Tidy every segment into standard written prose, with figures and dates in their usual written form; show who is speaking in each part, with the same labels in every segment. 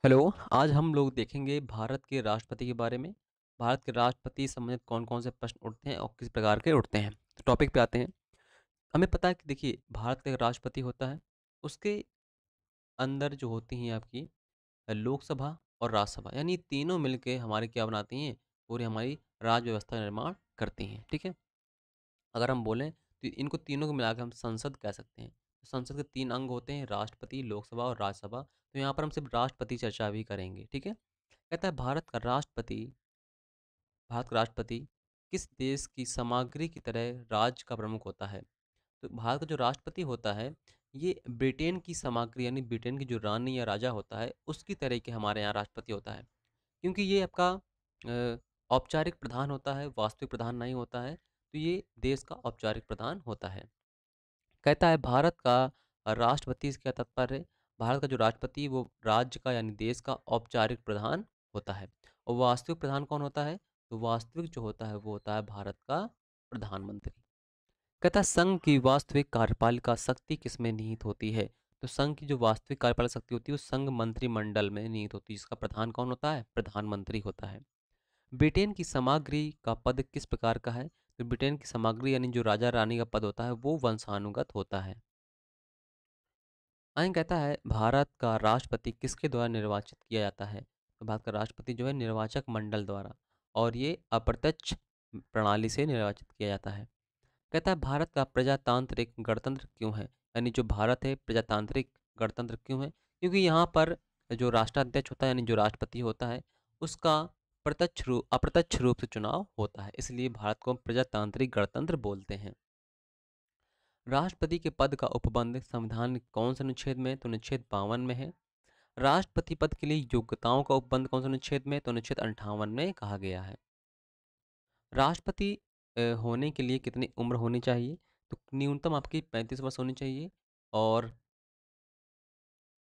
Speaker 1: Hello, आज हम लोग देखेंगे भारत के राष्ट्रपति के बारे में। भारत के राष्ट्रपति से संबंधित कौन-कौन से प्रश्न उठते हैं और किस प्रकार के उठते हैं। तो टॉपिक पे आते हैं। हमें पता है कि देखिए भारत का एक राष्ट्रपति होता है, उसके अंदर जो होती हैं आपकी लोकसभा और राज्यसभा यानी तीनों मिलके हमारी क्या बनाती हैं, पूरी हमारी राज्य व्यवस्था का निर्माण करती हैं, ठीक है? अगर हम बोलें तो इनको तीनों को मिला के हम संसद कह सकते हैं। तो संसद के 3 अंग होते हैं राष्ट्रपति, लोकसभा और राज्यसभा। तो यहाँ पर हम सिर्फ राष्ट्रपति चर्चा भी करेंगे, ठीक है? कहता है भारत का राष्ट्रपति किस देश की सामग्री की तरह राज्य का प्रमुख होता है? तो भारत का जो राष्ट्रपति होता है, ये ब्रिटेन की सामग्री यानी ब्रिटेन की जो रानी या राजा होता है, उसकी तरह के हमारे यहाँ राष्ट्रपति होता है। क्योंकि ये आपका औपचारिक प्रधान होता है, वास्तविक प्रधान नहीं होता है, तो ये देश का औपचारिक प्रधान होता है। कहता है भारत का राष्ट्रपति से क्या तात्पर्य है? भारत का जो राष्ट्रपति वो राज्य का यानी देश का औपचारिक प्रधान होता है। और वास्तविक प्रधान कौन होता है? तो वास्तविक जो होता है वो होता है भारत का प्रधानमंत्री। कहता है संघ की वास्तविक कार्यपालिका शक्ति किसमें निहित होती है? तो संघ की जो वास्तविक कार्यपालक शक्ति होती है वो संघ मंत्रिमंडल में निहित होती है, जिसका प्रधान कौन होता है? प्रधानमंत्री होता है। ब्रिटेन की सामग्री का पद किस प्रकार का है? तो ब्रिटेन की सामग्री यानी जो राजा रानी का पद होता है वो वंशानुगत होता है। आइन कहता है भारत का राष्ट्रपति किसके द्वारा निर्वाचित किया जाता है? तो भारत का राष्ट्रपति जो है निर्वाचक मंडल द्वारा, और ये अप्रत्यक्ष प्रणाली से निर्वाचित किया जाता है। कहता है भारत का प्रजातांत्रिक गणतंत्र क्यों है? यानी जो भारत है प्रजातांत्रिक गणतंत्र क्यों है? क्योंकि यहाँ पर जो राष्ट्राध्यक्ष होता है यानी जो राष्ट्रपति होता है उसका अप्रत्यक्ष रूप से चुनाव होता है, इसलिए भारत को हम प्रजातांत्रिक गणतंत्र बोलते हैं। राष्ट्रपति के पद का उपबंध संविधान के कौन से अनुच्छेद में? तो अनुच्छेद 52 में है। राष्ट्रपति पद के लिए योग्यताओं का उपबंध कौन से अनुच्छेद में? तो अनुच्छेद 58 में कहा गया है। राष्ट्रपति होने के लिए कितनी उम्र होनी चाहिए? तो न्यूनतम आपकी 35 वर्ष होनी चाहिए, और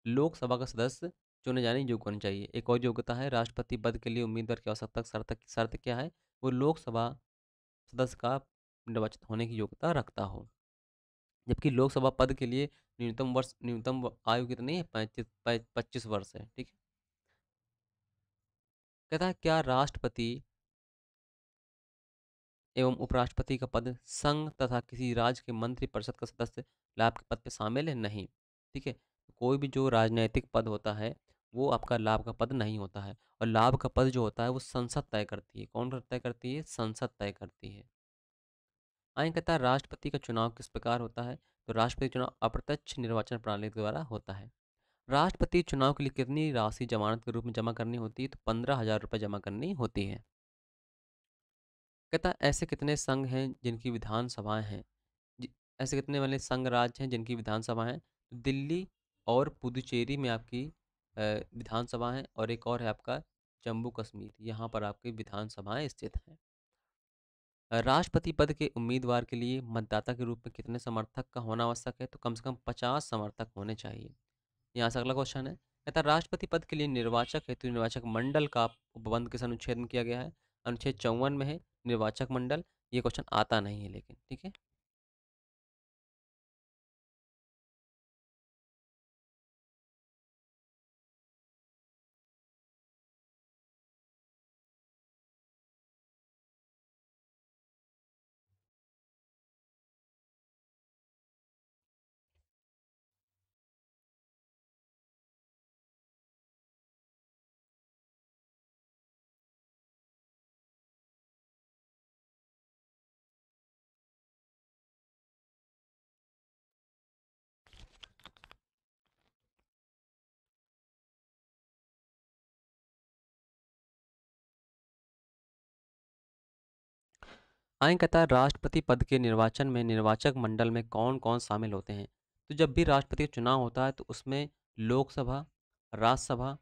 Speaker 1: लोकसभा का सदस्य चुने जाने योग्य होना चाहिए। एक और योग्यता है राष्ट्रपति पद के लिए उम्मीदवार की आवश्यकता शर्त क्या है? वो लोकसभा सदस्य का निर्वाचित होने की योग्यता रखता हो। जबकि लोकसभा पद के लिए न्यूनतम आयु कितनी है? 25 वर्ष है, ठीक है? कहता है क्या राष्ट्रपति एवं उपराष्ट्रपति का पद संघ तथा किसी राज्य के मंत्रिपरिषद का सदस्य लाभ के पद पे शामिल है? नहीं, ठीक है? कोई भी जो राजनैतिक पद होता है वो आपका लाभ का पद नहीं होता है, और लाभ का पद जो होता है वो संसद तय करती है। कौन तय करती है? संसद तय करती है। आगे कहता है राष्ट्रपति का चुनाव किस प्रकार होता है? तो राष्ट्रपति चुनाव अप्रत्यक्ष निर्वाचन प्रणाली के द्वारा होता है। राष्ट्रपति चुनाव के लिए कितनी राशि जमानत के रूप में जमा करनी होती है? तो 15,000 रुपये जमा करनी होती है। कहता है ऐसे कितने संघ हैं जिनकी विधानसभाएं हैं? ऐसे कितने वाले संघ राज्य हैं जिनकी विधानसभा हैं? तो दिल्ली और पुदुचेरी में आपकी विधानसभा है, और एक और है आपका जम्मू कश्मीर, यहाँ पर आपकी विधानसभाएं स्थित हैं। राष्ट्रपति पद के उम्मीदवार के लिए मतदाता के रूप में कितने समर्थक का होना आवश्यक है? तो कम से कम 50 समर्थक होने चाहिए। यहाँ से अगला क्वेश्चन है, कहता है राष्ट्रपति पद के लिए निर्वाचक हेतु निर्वाचक मंडल का उपबंध किस अनुच्छेद में किया गया है? अनुच्छेद 54 में है निर्वाचक मंडल। ये क्वेश्चन आता नहीं है लेकिन, ठीक है? आगे कहता है राष्ट्रपति पद के निर्वाचन में निर्वाचक मंडल में कौन कौन शामिल होते हैं? तो जब भी राष्ट्रपति का चुनाव होता है तो उसमें लोकसभा, राज्यसभा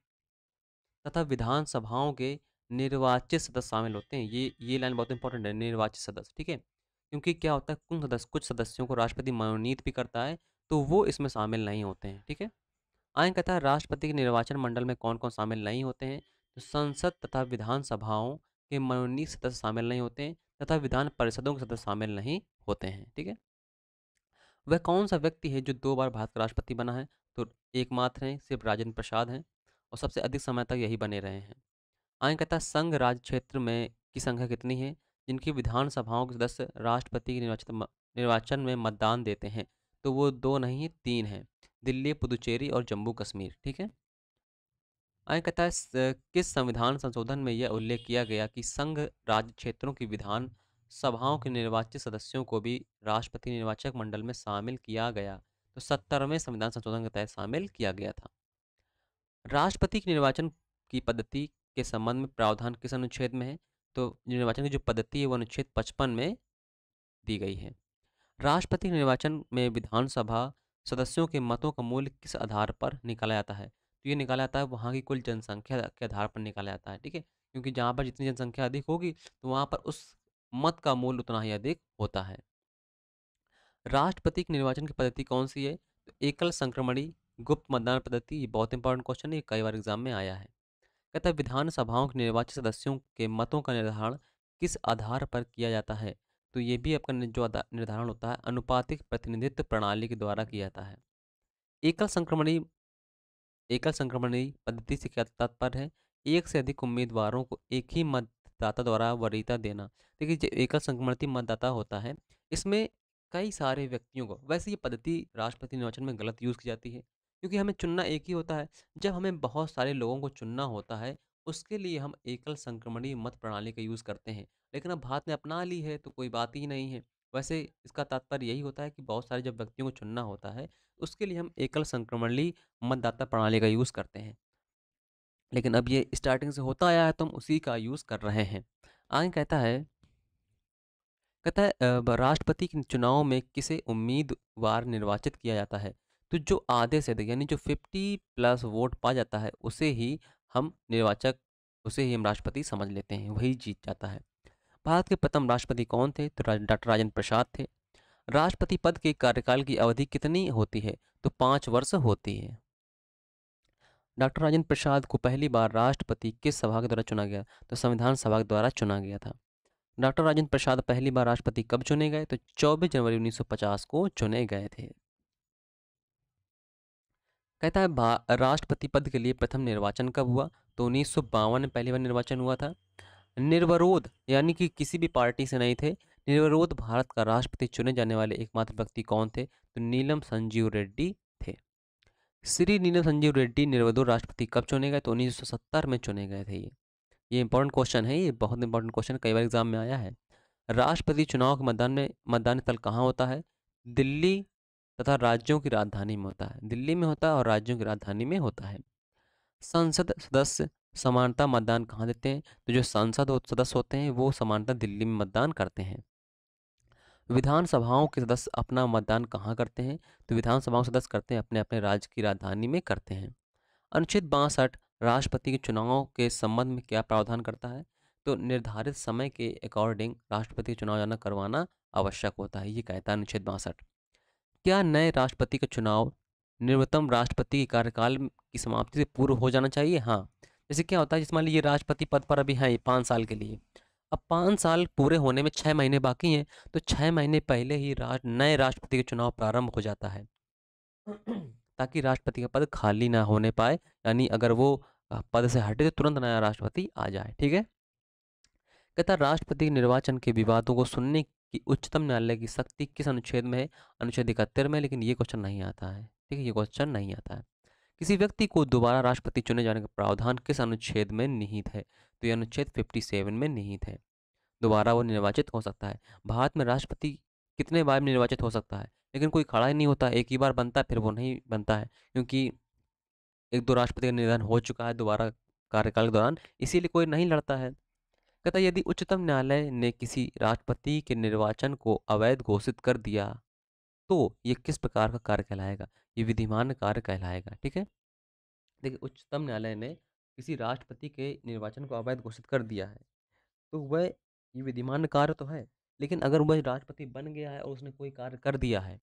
Speaker 1: तथा विधानसभाओं के निर्वाचित सदस्य शामिल होते हैं। ये लाइन बहुत इंपॉर्टेंट है, निर्वाचित सदस्य, ठीक है? क्योंकि क्या होता है कुछ सदस्यों को राष्ट्रपति मनोनीत भी करता है, तो वो इसमें शामिल नहीं होते हैं, ठीक है? आगे कहता है राष्ट्रपति के निर्वाचन मंडल में कौन कौन शामिल नहीं होते हैं? तो संसद तथा विधानसभाओं के मनोनीत सदस्य शामिल नहीं होते हैं, तथा विधान परिषदों के सदस्य शामिल नहीं होते हैं, ठीक है? वह कौन सा व्यक्ति है जो 2 बार भारत का राष्ट्रपति बना है? तो एकमात्र हैं सिर्फ राजेंद्र प्रसाद हैं। और सबसे अधिक समय तक यही बने रहे हैं। आगे कहता है संघ राज्य क्षेत्र में की संख्या कितनी है जिनकी विधानसभाओं के सदस्य राष्ट्रपति के निर्वाचन में मतदान देते हैं? तो वो 2 नहीं 3 हैं। दिल्ली, पुदुचेरी और जम्मू कश्मीर, ठीक है? आगे कहता है किस संविधान संशोधन में यह उल्लेख किया गया कि संघ राज्य क्षेत्रों की विधान सभाओं के निर्वाचित सदस्यों को भी राष्ट्रपति निर्वाचक मंडल में शामिल किया गया? तो 70वें संविधान संशोधन के तहत शामिल किया गया था। राष्ट्रपति के निर्वाचन की पद्धति के संबंध में प्रावधान किस अनुच्छेद में है? तो निर्वाचन की जो पद्धति है वो अनुच्छेद 55 में दी गई है। राष्ट्रपति के निर्वाचन में विधानसभा सदस्यों के मतों का मूल्य किस आधार पर निकाला जाता है? तो ये निकाला जाता है वहाँ की कुल जनसंख्या के आधार पर निकाला जाता है, ठीक है? क्योंकि जहाँ पर जितनी जनसंख्या अधिक होगी तो वहाँ पर उस मत का मूल्य उतना ही अधिक होता है। राष्ट्रपति के निर्वाचन की पद्धति कौन सी है? तो एकल संक्रमणी गुप्त मतदान पद्धति। ये बहुत इंपॉर्टेंट क्वेश्चन है, ये कई बार एग्जाम में आया है। कहता है विधानसभाओं के निर्वाचित सदस्यों के मतों का निर्धारण किस आधार पर किया जाता है? तो ये भी आपका जो निर्धारण होता है अनुपातिक प्रतिनिधित्व प्रणाली के द्वारा किया जाता है। एकल संक्रमणी एकल संक्रमणी पद्धति से क्या तात्पर्य है? एक से अधिक उम्मीदवारों को एक ही मतदाता द्वारा वरीयता देना। देखिए जो एकल संक्रमणी मतदाता होता है इसमें कई सारे व्यक्तियों को, वैसे ये पद्धति राष्ट्रपति निर्वाचन में गलत यूज़ की जाती है क्योंकि हमें चुनना एक ही होता है। जब हमें बहुत सारे लोगों को चुनना होता है उसके लिए हम एकल संक्रमणी मत प्रणाली का यूज़ करते हैं, लेकिन अब भारत ने अपना ली है तो कोई बात ही नहीं है। वैसे इसका तात्पर्य यही होता है कि बहुत सारे जब व्यक्तियों को चुनना होता है उसके लिए हम एकल संक्रमणी मतदाता प्रणाली का यूज़ करते हैं। लेकिन अब ये स्टार्टिंग से होता आया है तो हम उसी का यूज़ कर रहे हैं। आगे कहता है राष्ट्रपति के चुनाव में किसे उम्मीदवार निर्वाचित किया जाता है? तो जो आधे से अधिक यानी जो 50 प्लस वोट पा जाता है उसे ही हम राष्ट्रपति समझ लेते हैं, वही जीत जाता है। भारत के प्रथम राष्ट्रपति कौन थे? तो डॉक्टर राजेंद्र प्रसाद थे। राष्ट्रपति पद के कार्यकाल की अवधि कितनी होती है? तो 5 वर्ष होती है। डॉक्टर राजेंद्र प्रसाद को पहली बार राष्ट्रपति किस सभा के द्वारा चुना गया? तो संविधान सभा के द्वारा चुना गया था। डॉक्टर राजेंद्र प्रसाद पहली बार राष्ट्रपति कब चुने गए? तो 24 जनवरी 1950 को चुने गए थे। कहता है राष्ट्रपति पद के लिए प्रथम निर्वाचन कब हुआ? तो 1952 में पहली बार निर्वाचन हुआ था। निर्विरोध यानी कि किसी भी पार्टी से नहीं थे, निर्विरोध भारत का राष्ट्रपति चुने जाने वाले एकमात्र व्यक्ति कौन थे? तो नीलम संजीव रेड्डी थे। श्री नीलम संजीव रेड्डी निर्विरोध राष्ट्रपति कब चुने गए? तो 1970 में चुने गए थे। ये इंपॉर्टेंट क्वेश्चन है, ये बहुत इंपॉर्टेंट क्वेश्चन कई बार एग्जाम में आया है। राष्ट्रपति चुनाव के मतदान स्थल कहाँ होता है? दिल्ली तथा राज्यों की राजधानी में होता है। दिल्ली में होता है और राज्यों की राजधानी में होता है। संसद सदस्य समानता मतदान कहाँ देते हैं? तो जो सदस्य होते हैं वो समानता दिल्ली में मतदान करते हैं। विधानसभाओं के सदस्य अपना मतदान कहाँ करते हैं? तो विधानसभाओं के सदस्य करते हैं अपने अपने राज्य की राजधानी में करते हैं। अनुच्छेद 62 राष्ट्रपति के चुनाव के संबंध में क्या प्रावधान करता है? तो निर्धारित समय के अकॉर्डिंग राष्ट्रपति का चुनाव जाना करवाना आवश्यक होता है, ये कहता है अनुच्छेद 62। क्या नए राष्ट्रपति का चुनाव निवृत्तम राष्ट्रपति के कार्यकाल की समाप्ति से पूर्व हो जाना चाहिए? हाँ। जैसे क्या होता है, जिस मान लीजिए राष्ट्रपति पद पर अभी हैं 5 साल के लिए, अब 5 साल पूरे होने में 6 महीने बाकी हैं, तो 6 महीने पहले ही नए राष्ट्रपति का चुनाव प्रारंभ हो जाता है ताकि राष्ट्रपति का पद खाली ना होने पाए, यानी अगर वो पद से हटे तो तुरंत नया राष्ट्रपति आ जाए, ठीक है? कहता है राष्ट्रपति निर्वाचन के विवादों को सुनने की उच्चतम न्यायालय की शक्ति किस अनुच्छेद में है? अनुच्छेद 71 में, लेकिन ये क्वेश्चन नहीं आता है, ठीक है? ये क्वेश्चन नहीं आता है। किसी व्यक्ति को दोबारा राष्ट्रपति चुने जाने का प्रावधान किस अनुच्छेद में निहित है? तो ये अनुच्छेद 57 में निहित है। दोबारा वो निर्वाचित हो सकता है। भारत में राष्ट्रपति कितने बार निर्वाचित हो सकता है, लेकिन कोई खड़ा ही नहीं होता, एक ही बार बनता है फिर वो नहीं बनता है, क्योंकि एक दो राष्ट्रपति का निधन हो चुका है दोबारा कार्यकाल के दौरान, इसीलिए कोई नहीं लड़ता है। कहता है यदि उच्चतम न्यायालय ने किसी राष्ट्रपति के निर्वाचन को अवैध घोषित कर दिया तो ये किस प्रकार का कार्य कहलाएगा? ये विधिमान्य कार्य कहलाएगा, ठीक है? देखिए उच्चतम न्यायालय ने किसी राष्ट्रपति के निर्वाचन को अवैध घोषित कर दिया है तो वह ये विधिमान्य कार्य तो है, लेकिन अगर वह राष्ट्रपति बन गया है और उसने कोई कार्य कर दिया है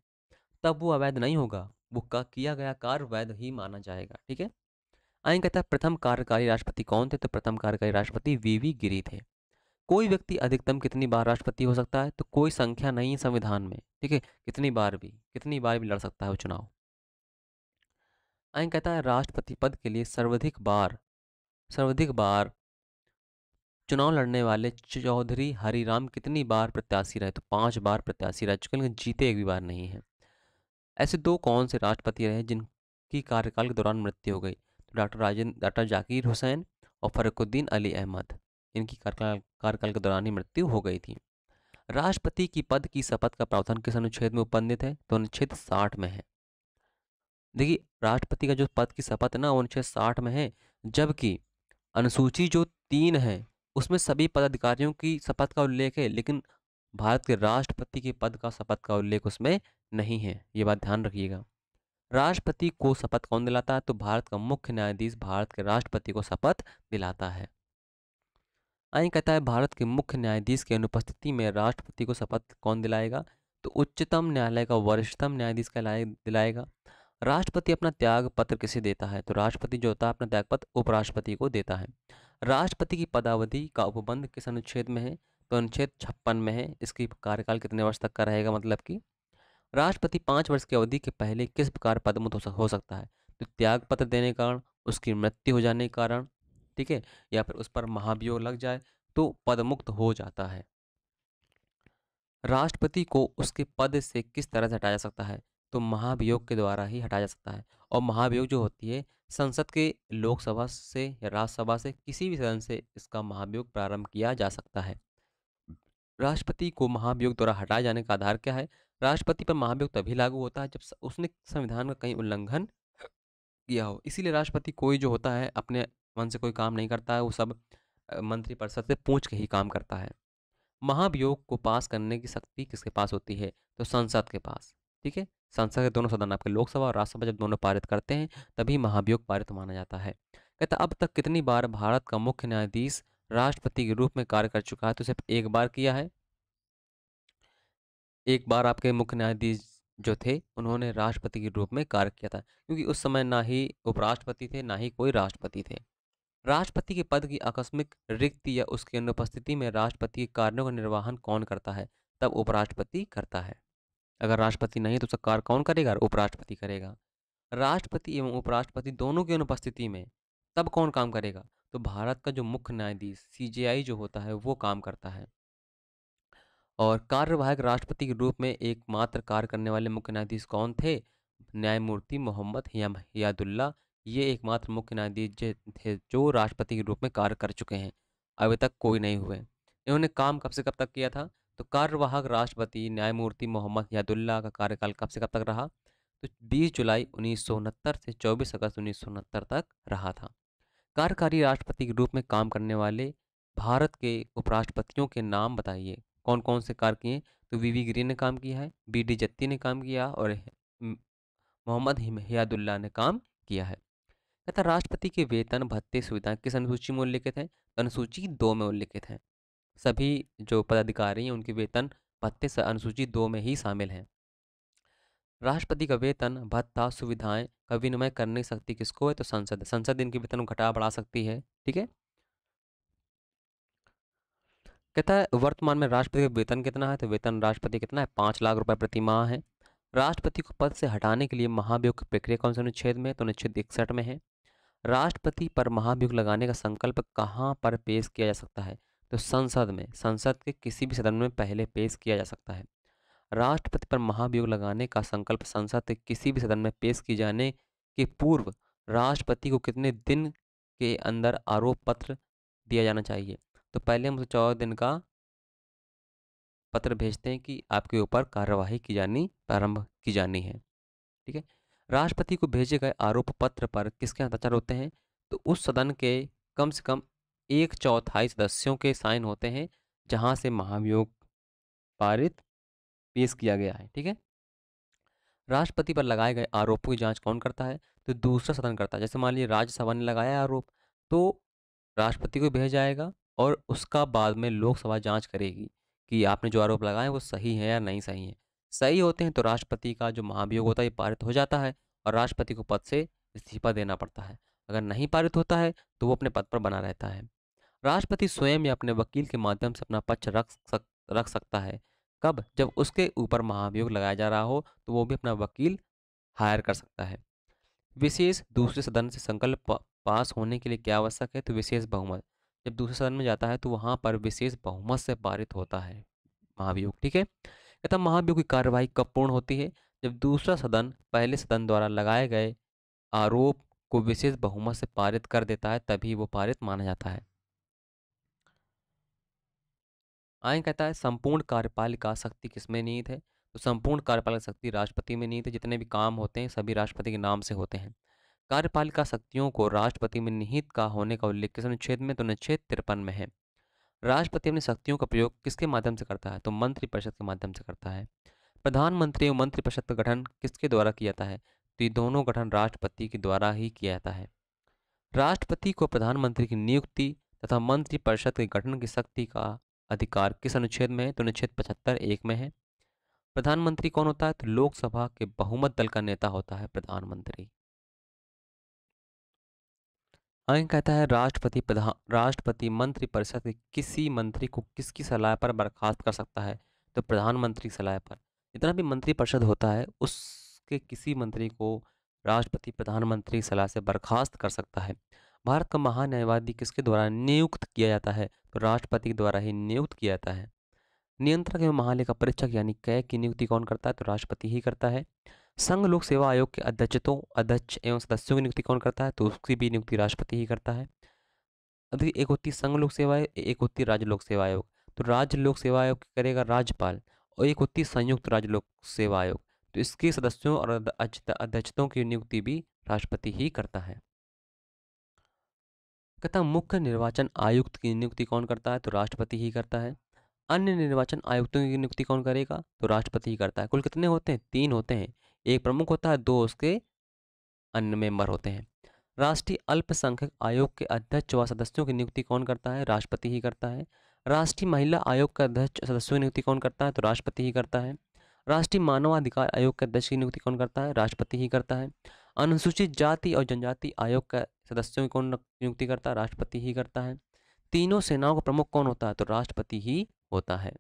Speaker 1: तब वो अवैध नहीं होगा, वो का किया गया कार्य वैध ही माना जाएगा, ठीक है? आगे कहता है प्रथम कार्यकारी राष्ट्रपति कौन थे? तो प्रथम कार्यकारी राष्ट्रपति वीवी गिरी थे। कोई व्यक्ति अधिकतम कितनी बार राष्ट्रपति हो सकता है? तो कोई संख्या नहीं है संविधान में, ठीक है? कितनी बार भी लड़ सकता है वो चुनाव। आइन कहता है राष्ट्रपति पद के लिए सर्वाधिक बार चुनाव लड़ने वाले चौधरी हरिराम कितनी बार प्रत्याशी रहे? तो 5 बार प्रत्याशी रह चुके हैं, लेकिन जीते एक भी बार नहीं है। ऐसे दो कौन से राष्ट्रपति रहे जिनकी कार्यकाल के दौरान मृत्यु हो गई? तो डॉक्टर जाकिर हुसैन और फरुखुद्दीन अली अहमद, इनकी कार्यकाल के दौरान ही मृत्यु हो गई थी। राष्ट्रपति की पद की शपथ का प्रावधान किस अनुच्छेद में उपबंधित है? तो अनुच्छेद 60 में है। देखिए, राष्ट्रपति का जो पद की शपथ है ना, वो अनुच्छेद 60 में है, जबकि अनुसूची जो 3 है उसमें सभी पदाधिकारियों की शपथ का उल्लेख है, लेकिन भारत के राष्ट्रपति के पद का शपथ का उल्लेख उसमें नहीं है। ये बात ध्यान रखिएगा। राष्ट्रपति को शपथ कौन दिलाता है? तो भारत का मुख्य न्यायाधीश भारत के राष्ट्रपति को शपथ दिलाता है। आइन कहता है भारत के मुख्य न्यायाधीश की अनुपस्थिति में राष्ट्रपति को शपथ कौन दिलाएगा? तो उच्चतम न्यायालय का वरिष्ठतम न्यायाधीश दिलाएगा। राष्ट्रपति अपना त्याग पत्र किसे देता है? तो राष्ट्रपति जो होता है अपना त्याग पत्र उपराष्ट्रपति को देता है। राष्ट्रपति की पदावधि का उपबंध किस अनुच्छेद में है? तो अनुच्छेद 56 में है। इसकी कार्यकाल कितने वर्ष तक का रहेगा? मतलब कि राष्ट्रपति 5 वर्ष की अवधि के पहले किस प्रकार पदमुक्त हो सकता है? तो त्याग पत्र देने के कारण, उसकी मृत्यु हो जाने के कारण, ठीक है, या फिर उस पर महाभियोग लग जाए तो पदमुक्त हो जाता है। राष्ट्रपति को उसके पद से किस तरह से हटाया जा सकता है? तो महाभियोग के द्वारा ही हटाया जा सकता है। और महाभियोग जो होती है संसद के लोकसभा से या राज्यसभा से किसी भी सदन से इसका महाभियोग प्रारंभ किया जा सकता है। राष्ट्रपति को महाभियोग द्वारा हटाए जाने का आधार क्या है? राष्ट्रपति पर महाभियोग तभी लागू होता है जब उसने संविधान का कहीं उल्लंघन किया हो। इसीलिए राष्ट्रपति कोई जो होता है अपने मन से कोई काम नहीं करता है, वो सब मंत्रिपरिषद से पूछ के ही काम करता है। महाभियोग को पास करने की शक्ति किसके पास होती है? तो संसद के पास। ठीक है, संसद के दोनों सदन आपके लोकसभा और राज्यसभा जब दोनों पारित करते हैं तभी महाभियोग पारित माना जाता है। कहता अब तक कितनी बार भारत का मुख्य न्यायाधीश राष्ट्रपति के रूप में कार्य कर चुका है? तो सिर्फ एक बार किया है। एक बार आपके मुख्य न्यायाधीश जो थे उन्होंने राष्ट्रपति के रूप में कार्य किया था, क्योंकि उस समय ना ही उपराष्ट्रपति थे ना ही कोई राष्ट्रपति थे। राष्ट्रपति के पद की आकस्मिक रिक्ति या उसकी अनुपस्थिति में राष्ट्रपति के कार्यों का निर्वहन कौन करता है? तब उपराष्ट्रपति करता है। अगर राष्ट्रपति नहीं तो उसका कार्य कौन करेगा? उपराष्ट्रपति करेगा। राष्ट्रपति एवं उपराष्ट्रपति दोनों की अनुपस्थिति में तब कौन काम करेगा? तो भारत का जो मुख्य न्यायाधीश सीजेआई जो होता है वो काम करता है। और कार्यवाहक राष्ट्रपति के रूप में एकमात्र कार्य करने वाले मुख्य न्यायाधीश कौन थे? न्यायमूर्ति मोहम्मद हियादुल्ला। ये एकमात्र मुख्य न्यायाधीश थे जो राष्ट्रपति के रूप में कार्य कर चुके हैं। अभी तक कोई नहीं हुए। इन्होंने काम कब से कब तक किया था? तो कार्यवाहक राष्ट्रपति न्यायमूर्ति मोहम्मद हियादुल्ला का कार्यकाल कब से कब तक रहा? तो 20 जुलाई 1969 से 24 अगस्त 1969 तक रहा था। कार्यकारी राष्ट्रपति के रूप में काम करने वाले भारत के उपराष्ट्रपतियों के नाम बताइए। कौन कौन से कार्य किए? तो वीवी गिरी ने काम किया है, बीडी जत्ती ने काम किया और मोहम्मद हियादुल्ला ने काम किया है। तथा राष्ट्रपति के वेतन भत्ते सुविधाएं किस अनुसूची में उल्लिखित हैं? तो अनुसूची 2 में उल्लिखित हैं। सभी जो पदाधिकारी हैं उनके वेतन भत्ते अनुसूची 2 में ही शामिल हैं। राष्ट्रपति का वेतन भत्ता सुविधाएं का विनिमय करने की शक्ति किसको है? तो संसद इनके वेतन को घटा बढ़ा सकती है। ठीक है, कहता है वर्तमान में राष्ट्रपति का वेतन कितना है? तो वेतन राष्ट्रपति कितना है? 5 लाख रुपए प्रति माह है। राष्ट्रपति को पद से हटाने के लिए महाभियोग की प्रक्रिया कौन से अनुच्छेद में? तो अनुच्छेद 61 में है। राष्ट्रपति पर महाभियोग लगाने का संकल्प कहाँ पर पेश किया जा सकता है? तो संसद में, संसद के किसी भी सदन में पहले पेश किया जा सकता है। राष्ट्रपति पर महाभियोग लगाने का संकल्प संसद के किसी भी सदन में पेश किए जाने के पूर्व राष्ट्रपति को कितने दिन के अंदर आरोप पत्र दिया जाना चाहिए? तो पहले हम उसे 14 दिन का पत्र भेजते हैं कि आपके ऊपर कार्यवाही की जानी प्रारंभ की जानी है। ठीक है, राष्ट्रपति को भेजे गए आरोप पत्र पर किसके हस्ताक्षर होते हैं? तो उस सदन के कम से कम 1/4 सदस्यों के साइन होते हैं जहां से महाभियोग पारित पेश किया गया है। ठीक है, राष्ट्रपति पर लगाए गए आरोपों की जांच कौन करता है? तो दूसरा सदन करता है। जैसे मान लीजिए राज्यसभा ने लगाया आरोप तो राष्ट्रपति को भेजा जाएगा और उसका बाद में लोकसभा जांच करेगी कि आपने जो आरोप लगाए वो सही है या नहीं सही है। सही होते हैं तो राष्ट्रपति का जो महाभियोग होता है ये पारित हो जाता है और राष्ट्रपति को पद से इस्तीफा देना पड़ता है। अगर नहीं पारित होता है तो वो अपने पद पर बना रहता है। राष्ट्रपति स्वयं या अपने वकील के माध्यम से अपना पक्ष रख सकता है। कब? जब उसके ऊपर महाभियोग लगाया जा रहा हो तो वो भी अपना वकील हायर कर सकता है। विशेष दूसरे सदन से संकल्प पास होने के लिए क्या आवश्यक है? तो विशेष बहुमत। जब दूसरे सदन में जाता है तो वहां पर विशेष बहुमत से पारित होता है महाभियोग। ठीक है, कहता महाभियोग की कार्यवाही कब पूर्ण होती है? जब दूसरा सदन पहले सदन द्वारा लगाए गए आरोप को विशेष बहुमत से पारित कर देता है, तभी वो पारित माना जाता है। आगे कहता है संपूर्ण कार्यपालिका शक्ति किसमें निहित है? तो संपूर्ण कार्यपालिका शक्ति राष्ट्रपति में निहित है। जितने भी काम होते हैं सभी राष्ट्रपति के नाम से होते हैं। कार्यपालिका शक्तियों को राष्ट्रपति में निहित का होने का उल्लेख किस अनुच्छेद में? तो अनुच्छेद 53 में है। राष्ट्रपति अपनी शक्तियों का प्रयोग किसके माध्यम से करता है? तो मंत्रिपरिषद के माध्यम से करता है। प्रधानमंत्री एवं मंत्रिपरिषद का गठन किसके द्वारा किया जाता है? तो ये दोनों गठन राष्ट्रपति के द्वारा ही किया जाता है। राष्ट्रपति को प्रधानमंत्री की नियुक्ति तथा मंत्रिपरिषद के गठन की शक्ति का अधिकार किस अनुच्छेद में है? तो अनुच्छेद 75(1) में है। प्रधानमंत्री कौन होता है? तो लोकसभा के बहुमत दल का नेता होता है प्रधानमंत्री। आगे कहता है राष्ट्रपति मंत्रिपरिषद के किसी मंत्री को किसकी सलाह पर बर्खास्त कर सकता है? तो प्रधानमंत्री की सलाह पर। जितना भी मंत्रिपरिषद होता है उसके किसी मंत्री को राष्ट्रपति प्रधानमंत्री की सलाह से बर्खास्त कर सकता है। भारत का महान्यायवादी किसके द्वारा नियुक्त किया जाता है? तो राष्ट्रपति के द्वारा ही नियुक्त किया जाता है। नियंत्रक एवं महालेखा परीक्षक यानी कैग की नियुक्ति कौन करता है? तो राष्ट्रपति ही करता है। संघ लोक सेवा आयोग के अध्यक्ष एवं सदस्यों की नियुक्ति कौन करता है? तो उसकी भी नियुक्ति राष्ट्रपति ही करता है। अभी एक होती है संघ लोक सेवा आयोग, एक होती है राज्य लोक सेवा आयोग। तो राज्य लोक सेवा आयोग करेगा राज्यपाल, और एक होती है संयुक्त राज्य लोक सेवा आयोग। तो इसके सदस्यों और अध्यक्षों की नियुक्ति भी राष्ट्रपति ही करता है। कहता मुख्य निर्वाचन आयुक्त की नियुक्ति कौन करता है? तो राष्ट्रपति ही करता है। अन्य निर्वाचन आयुक्तों की नियुक्ति कौन करेगा? तो राष्ट्रपति ही करता है। कुल कितने होते हैं? 3 होते हैं। एक प्रमुख होता है, 2 उसके अन्य मेंबर होते हैं। राष्ट्रीय अल्पसंख्यक आयोग के अध्यक्ष व सदस्यों की नियुक्ति कौन करता है? राष्ट्रपति ही करता है। राष्ट्रीय महिला आयोग का अध्यक्ष सदस्यों की नियुक्ति कौन करता है? तो राष्ट्रपति ही करता है। राष्ट्रीय मानवाधिकार आयोग के अध्यक्ष की नियुक्ति कौन करता है? राष्ट्रपति ही करता है। अनुसूचित जाति और जनजाति आयोग का सदस्यों की कौन नियुक्ति करता है? राष्ट्रपति ही करता है। तीनों सेनाओं का प्रमुख कौन होता है? तो राष्ट्रपति ही होता है।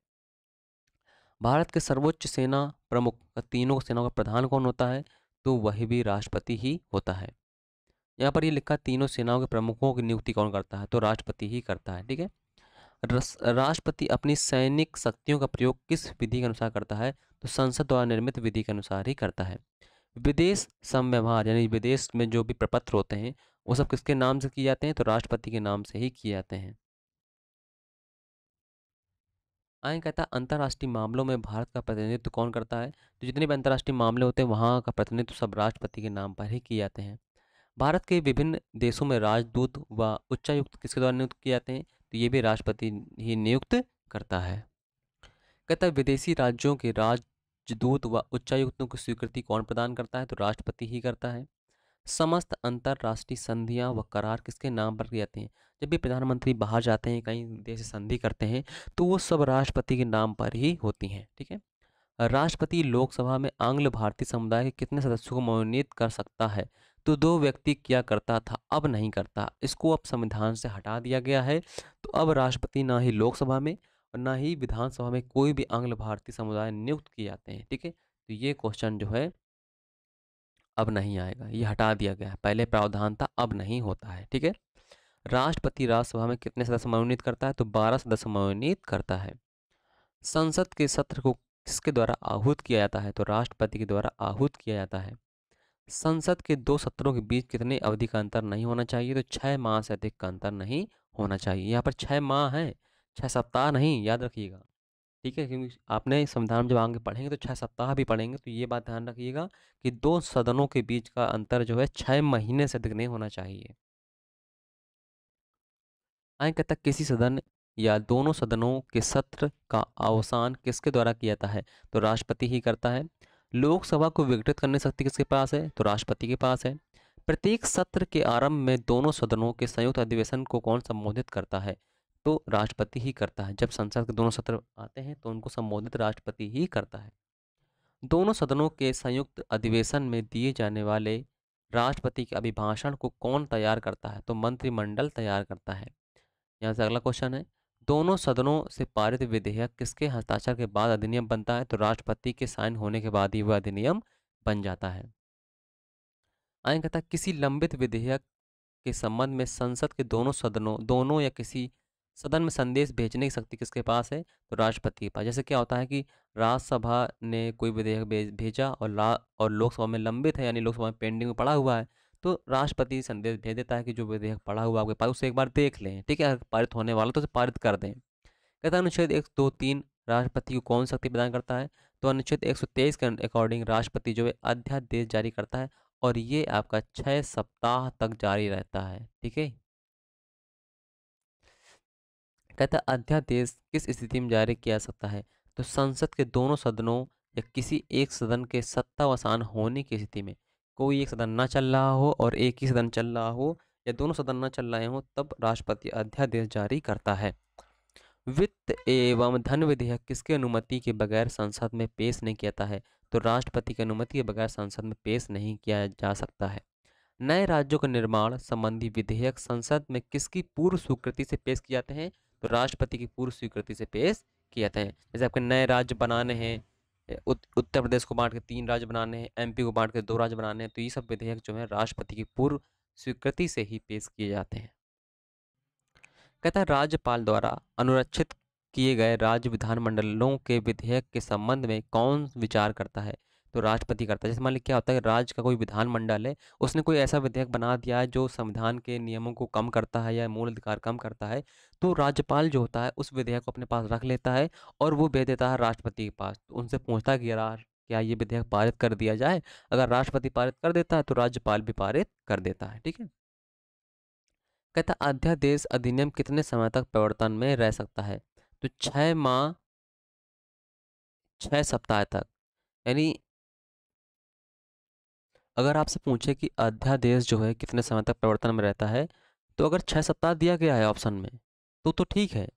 Speaker 1: भारत के सर्वोच्च सेना प्रमुख तीनों सेनाओं का प्रधान कौन होता है? तो वही भी राष्ट्रपति ही होता है। यहाँ पर ये लिखा तीनों सेनाओं के प्रमुखों की नियुक्ति कौन करता है? तो राष्ट्रपति ही करता है। ठीक है, राष्ट्रपति अपनी सैनिक शक्तियों का प्रयोग किस विधि के अनुसार करता है? तो संसद द्वारा निर्मित विधि के अनुसार ही करता है। विदेश समव्यवहार यानी विदेश में जो भी प्रपत्र होते हैं वो सब किसके नाम से किए जाते हैं? तो राष्ट्रपति के नाम से ही किए जाते हैं। आगे कहता है अंतर्राष्ट्रीय मामलों में भारत का प्रतिनिधित्व कौन करता है? तो जितने भी अंतर्राष्ट्रीय मामले होते हैं वहाँ का प्रतिनिधित्व सब राष्ट्रपति के नाम पर ही किए जाते हैं। भारत के विभिन्न देशों में राजदूत व उच्चायुक्त किसके द्वारा नियुक्त किए जाते हैं? तो ये भी राष्ट्रपति ही नियुक्त करता है। कहता है विदेशी राज्यों के राजदूत व उच्चायुक्तों की स्वीकृति कौन प्रदान करता है? तो राष्ट्रपति ही करता है। समस्त अंतर्राष्ट्रीय संधियां व करार किसके नाम पर किए जाते हैं? जब भी प्रधानमंत्री बाहर जाते हैं कहीं देश से संधि करते हैं तो वो सब राष्ट्रपति के नाम पर ही होती हैं। ठीक है, राष्ट्रपति लोकसभा में आंग्ल भारतीय समुदाय के कितने सदस्यों को मनोनीत कर सकता है? तो 2 व्यक्ति किया करता था, अब नहीं करता। इसको अब संविधान से हटा दिया गया है। तो अब राष्ट्रपति ना ही लोकसभा में और ना ही विधानसभा में कोई भी आंग्ल भारतीय समुदाय नियुक्त किए जाते हैं। ठीक है, तो ये क्वेश्चन जो है अब नहीं आएगा, ये हटा दिया गया है। पहले प्रावधान था, अब नहीं होता है। ठीक है, राष्ट्रपति राज्यसभा में कितने सदस्य मनोनीत करता है? तो 12 सदस्य मनोनीत करता है। संसद के सत्र को किसके द्वारा आहूत किया जाता है? तो राष्ट्रपति के द्वारा आहूत किया जाता है। संसद के 2 सत्रों के बीच कितने अवधि का अंतर नहीं होना चाहिए? तो 6 माह से अधिक का अंतर नहीं होना चाहिए। यहाँ पर 6 माह है, 6 सप्ताह नहीं, याद रखिएगा। ठीक है, क्योंकि आपने संविधान जब आगे पढ़ेंगे तो 6 सप्ताह भी पढ़ेंगे, तो ये बात ध्यान रखिएगा कि 2 सदनों के बीच का अंतर जो है 6 महीने से अधिक नहीं होना चाहिए। आगे कहता है किसी सदन या दोनों सदनों के सत्र का अवसान किसके द्वारा किया जाता है? तो राष्ट्रपति ही करता है। लोकसभा को विघटित करने की शक्ति किसके पास है? तो राष्ट्रपति के पास है। प्रत्येक सत्र के आरंभ में दोनों सदनों के संयुक्त अधिवेशन को कौन संबोधित करता है? तो राष्ट्रपति ही करता है। जब संसद के दोनों सत्र आते हैं तो उनको संबोधित राष्ट्रपति ही करता है। दोनों सदनों के संयुक्त अधिवेशन में दिए जाने वाले राष्ट्रपति के अभिभाषण को कौन तैयार करता है? तो मंत्रिमंडल तैयार करता है। यहाँ से अगला क्वेश्चन है, दोनों सदनों से पारित विधेयक किसके हस्ताक्षर के बाद अधिनियम बनता है? तो राष्ट्रपति के साइन होने के बाद ही वह अधिनियम बन जाता है। आगे कहता है किसी लंबित विधेयक के संबंध में संसद के दोनों या किसी सदन में संदेश भेजने की शक्ति किसके पास है? तो राष्ट्रपति के पास। जैसे क्या होता है कि राज्यसभा ने कोई विधेयक भेजा और लोकसभा में लंबित है, यानी लोकसभा में पेंडिंग में पड़ा हुआ है, तो राष्ट्रपति संदेश भेज देता है कि जो विधेयक पड़ा हुआ आपके पास उसे एक बार देख लें, ठीक है, अगर पारित होने वाला तो उसे पारित कर दें। कहता है अनुच्छेद 123 राष्ट्रपति को कौन शक्ति प्रदान करता है? तो अनुच्छेद 123 के अकॉर्डिंग राष्ट्रपति जो है अध्यादेश जारी करता है, और ये आपका 6 सप्ताह तक जारी रहता है, ठीक है। कहता है अध्यादेश किस स्थिति में जारी किया जा सकता है? तो संसद के दोनों सदनों या किसी एक सदन के सत्तावसान होने की स्थिति में, कोई एक सदन ना चल रहा हो और एक ही सदन चल रहा हो, या दोनों सदन ना चल रहे हो, तब राष्ट्रपति अध्यादेश जारी करता है। वित्त एवं धन विधेयक किसकी अनुमति के बगैर संसद में पेश नहीं किया जाता है? तो राष्ट्रपति की अनुमति के बगैर संसद में पेश नहीं किया जा सकता है। नए राज्यों का निर्माण संबंधी विधेयक संसद में किसकी पूर्व स्वीकृति से पेश किए जाते हैं? तो राष्ट्रपति की पूर्व स्वीकृति से पेश किए जाते हैं। जैसे आपके नए राज्य बनाने हैं, उत्तर प्रदेश को बांट के 3 राज्य बनाने हैं, एमपी को बांट के 2 राज्य बनाने हैं, तो ये सब विधेयक जो है राष्ट्रपति की पूर्व स्वीकृति से ही पेश किए जाते हैं। कहता है राज्यपाल द्वारा अनुरक्षित किए गए राज्य विधानमंडलों के विधेयक के संबंध में कौन विचार करता है? तो राष्ट्रपति करता है। जैसे मान लीजिए क्या होता है, राज्य का कोई विधानमंडल है, उसने कोई ऐसा विधेयक बना दिया है जो संविधान के नियमों को कम करता है या मूल अधिकार कम करता है, तो राज्यपाल जो होता है उस विधेयक को अपने पास रख लेता है और वो भेज देता है राष्ट्रपति के पास। तो उनसे पूछता है कि यार क्या ये विधेयक पारित कर दिया जाए? अगर राष्ट्रपति पारित कर देता है तो राज्यपाल भी पारित कर देता है, ठीक है। कहता अध्यादेश अधिनियम कितने समय तक प्रवर्तन में रह सकता है? तो 6 माह 6 सप्ताह तक। यानी अगर आपसे पूछे कि अध्यादेश जो है कितने समय तक प्रवर्तन में रहता है, तो अगर 6 सप्ताह दिया गया है ऑप्शन में तो ठीक है।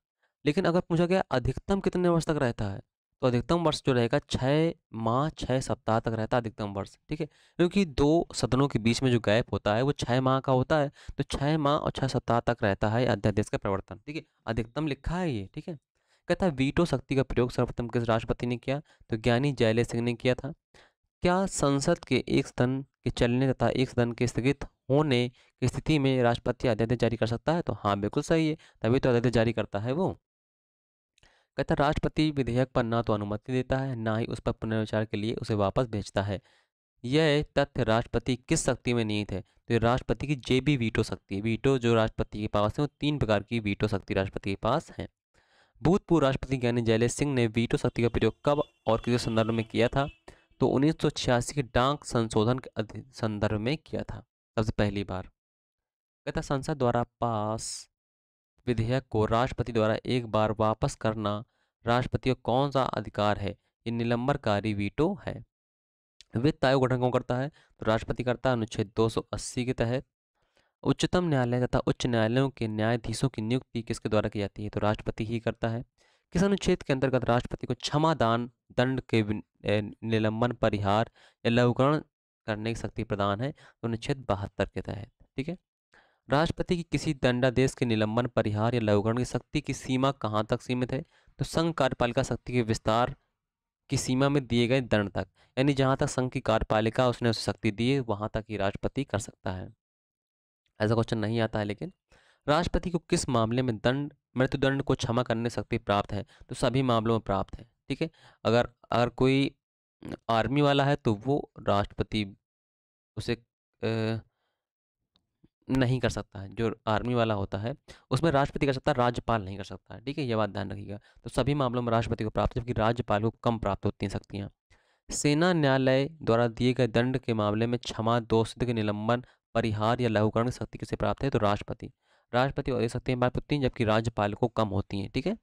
Speaker 1: लेकिन अगर पूछा गया अधिकतम कितने वर्ष तक रहता है, तो अधिकतम वर्ष जो रहेगा 6 माह 6 सप्ताह तक रहता है अधिकतम वर्ष, ठीक है। क्योंकि दो सदनों के बीच में जो गैप होता है वो 6 माह का होता है, तो 6 माह और 6 सप्ताह तक रहता है अध्यादेश का प्रवर्तन, ठीक है। अधिकतम लिखा है ये, ठीक है। कहता है वीटो शक्ति का प्रयोग सर्वप्रथम किस राष्ट्रपति ने किया? तो ज्ञानी जयले सिंह ने किया था। क्या संसद के एक सदन के चलने तथा एक सदन के स्थगित होने की स्थिति में राष्ट्रपति अध्यादेश जारी कर सकता है? तो हाँ, बिल्कुल सही है, तभी तो अध्यादेश जारी करता है वो। कहता है राष्ट्रपति विधेयक पर ना तो अनुमति देता है, ना ही उस पर पुनर्विचार के लिए उसे वापस भेजता है। यह तथ्य राष्ट्रपति किस शक्ति में निहित है? तो ये राष्ट्रपति की जेबी वीटो शक्ति है। वीटो जो राष्ट्रपति के पास है वो 3 प्रकार की वीटो शक्ति राष्ट्रपति के पास है। भूतपूर्व राष्ट्रपति ज्ञानी जयले सिंह ने वीटो शक्ति का प्रयोग कब और किस संदर्भ में किया था? तो 1986 के डाक संशोधन के संदर्भ में किया था सबसे पहली बार। कहता संसद द्वारा पास विधेयक को राष्ट्रपति द्वारा एक बार वापस करना राष्ट्रपति का कौन सा अधिकार है? ये निलंबनकारी वीटो है। वित्त आयोग गठन कौन करता है? तो राष्ट्रपति करता है अनुच्छेद 280 के तहत। उच्चतम न्यायालय तथा उच्च न्यायालयों के न्यायाधीशों की नियुक्ति किसके द्वारा की जाती है? तो राष्ट्रपति ही करता है। किस अनुच्छेद के अंतर्गत राष्ट्रपति को क्षमादान, दंड के निलंबन, परिहार या लघुकरण करने की शक्ति प्रदान है? तो अनुच्छेद 72 के तहत, ठीक है। राष्ट्रपति की किसी दंडादेश के निलंबन, परिहार या लघुकरण की शक्ति की सीमा कहाँ तक सीमित है? तो संघ कार्यपालिका शक्ति के विस्तार की सीमा में दिए गए दंड तक, यानी जहाँ तक संघ की कार्यपालिका उसने उसे शक्ति दी है वहाँ तक ही राष्ट्रपति कर सकता है। ऐसा क्वेश्चन नहीं आता है लेकिन। राष्ट्रपति को किस मामले में मृत्युदंड को क्षमा करने शक्ति प्राप्त है? तो सभी मामलों में प्राप्त है, ठीक है। अगर अगर कोई आर्मी वाला है तो वो राष्ट्रपति उसे नहीं कर सकता है। जो आर्मी वाला होता है उसमें राष्ट्रपति कर सकता है, राज्यपाल नहीं कर सकता है, ठीक है। ये बात ध्यान रखिएगा। तो सभी मामलों में राष्ट्रपति को प्राप्त है, जबकि राज्यपाल को कम प्राप्त होती हैं शक्तियाँ। सेना न्यायालय द्वारा दिए गए दंड के मामले में क्षमा, दोषित के निलंबन, परिहार या लघुकरण की शक्ति किसे प्राप्त है? तो राष्ट्रपति। राष्ट्रपति और ये शक्तियाँ प्राप्त होती हैं जबकि राज्यपाल को कम होती हैं, ठीक है।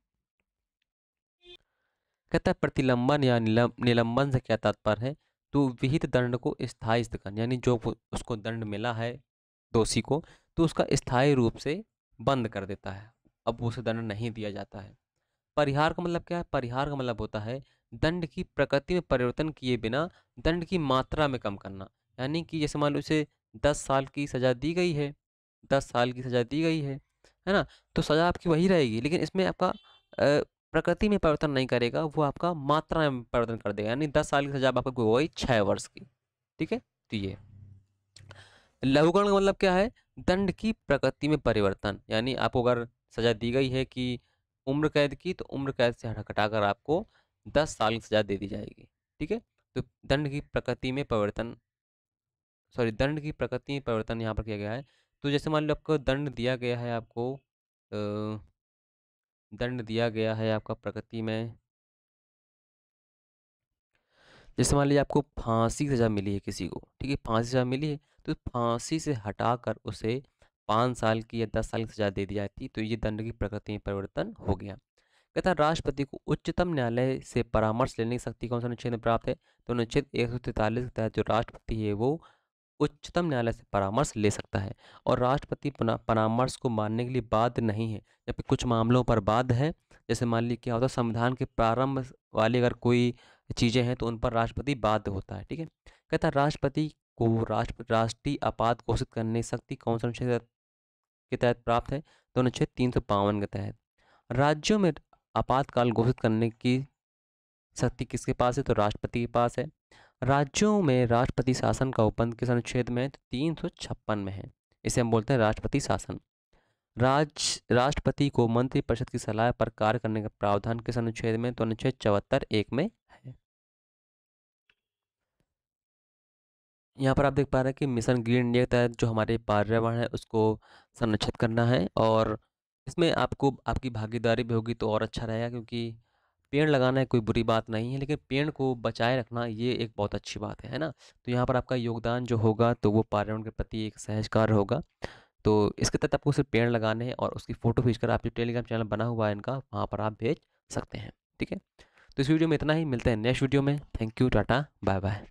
Speaker 1: कहता है प्रतिलंबन या निलंबन से क्या तात्पर्य है? तो विहित दंड को स्थायी स्थगन, यानी जो उसको दंड मिला है दोषी को, तो उसका स्थायी रूप से बंद कर देता है, अब उसे दंड नहीं दिया जाता है। परिहार का मतलब क्या है? परिहार का मतलब होता है दंड की प्रकृति में परिवर्तन किए बिना दंड की मात्रा में कम करना। यानी कि जैसे मान लो इसे 10 साल की सज़ा दी गई है, 10 साल की सज़ा दी गई है ना, तो सज़ा आपकी वही रहेगी, लेकिन इसमें आपका प्रकृति में परिवर्तन नहीं करेगा, वो आपका मात्रा में परिवर्तन कर देगा। यानी 10 साल की सज़ा आपको वही 6 वर्ष की, ठीक है। तो ये लघुकरण का मतलब क्या है? दंड की प्रकृति में परिवर्तन, यानी आपको अगर सजा दी गई है कि उम्र कैद की, तो उम्र कैद से हटाकर आपको 10 साल की सजा दे दी जाएगी। ठीक है, तो दंड की प्रकृति में परिवर्तन, सॉरी, दंड की प्रकृति में परिवर्तन यहाँ पर किया गया है। तो जैसे मान लो आपको दंड दिया गया है, आपको दंड दिया गया है आपका प्रकृति में, जैसे मान लीजिए आपको फांसी की सज़ा मिली है किसी को, ठीक है, फांसी सज़ा मिली है, तो फांसी से हटाकर उसे 5 साल की या 10 साल की सज़ा दे दी जाती, तो ये दंड की प्रकृति में परिवर्तन हो गया। कहता है राष्ट्रपति को उच्चतम न्यायालय से परामर्श लेने की शक्ति कौन सा अनुच्छेद में प्राप्त है? तो अनुच्छेद 143 के तहत जो राष्ट्रपति है वो उच्चतम न्यायालय से परामर्श ले सकता है, और राष्ट्रपति परामर्श को मानने के लिए बाध्य नहीं है, जबकि कुछ मामलों पर बाध्य है। जैसे मान लीजिए क्या होता है, संविधान के प्रारंभ वाली अगर कोई चीज़ें हैं तो उन पर राष्ट्रपति बाध्य होता है। ठीक है, कहता है राष्ट्रपति को राष्ट्रीय आपात घोषित करने की शक्ति कौन सा अनुच्छेद के तहत प्राप्त है? तो अनुच्छेद 352 के तहत। राज्यों में आपातकाल घोषित करने की शक्ति किसके पास है? तो राष्ट्रपति के पास है। राज्यों में राष्ट्रपति शासन का उपबंध किस अनुच्छेद में है? तो 356 में है। इसे हम बोलते हैं राष्ट्रपति शासन। राष्ट्रपति को मंत्रिपरिषद की सलाह पर कार्य करने का प्रावधान किस अनुच्छेद में? तो अनुच्छेद 74(1) में है। यहाँ पर आप देख पा रहे हैं कि मिशन ग्रीन इंडिया के तहत जो हमारे पर्यावरण है उसको संरक्षित करना है, और इसमें आपको आपकी भागीदारी भी होगी तो और अच्छा रहेगा, क्योंकि पेड़ लगाना है कोई बुरी बात नहीं है, लेकिन पेड़ को बचाए रखना ये एक बहुत अच्छी बात है ना। तो यहाँ पर आपका योगदान जो होगा तो वो पर्यावरण के प्रति एक सहज कार्य होगा। तो इसके तहत आपको सिर्फ पेड़ लगाने हैं, और उसकी फ़ोटो खींचकर आप जो टेलीग्राम चैनल बना हुआ है इनका, वहाँ पर आप भेज सकते हैं। ठीक है, तो इस वीडियो में इतना ही, मिलते हैं नेक्स्ट वीडियो में। Thank you, tata, bye bye.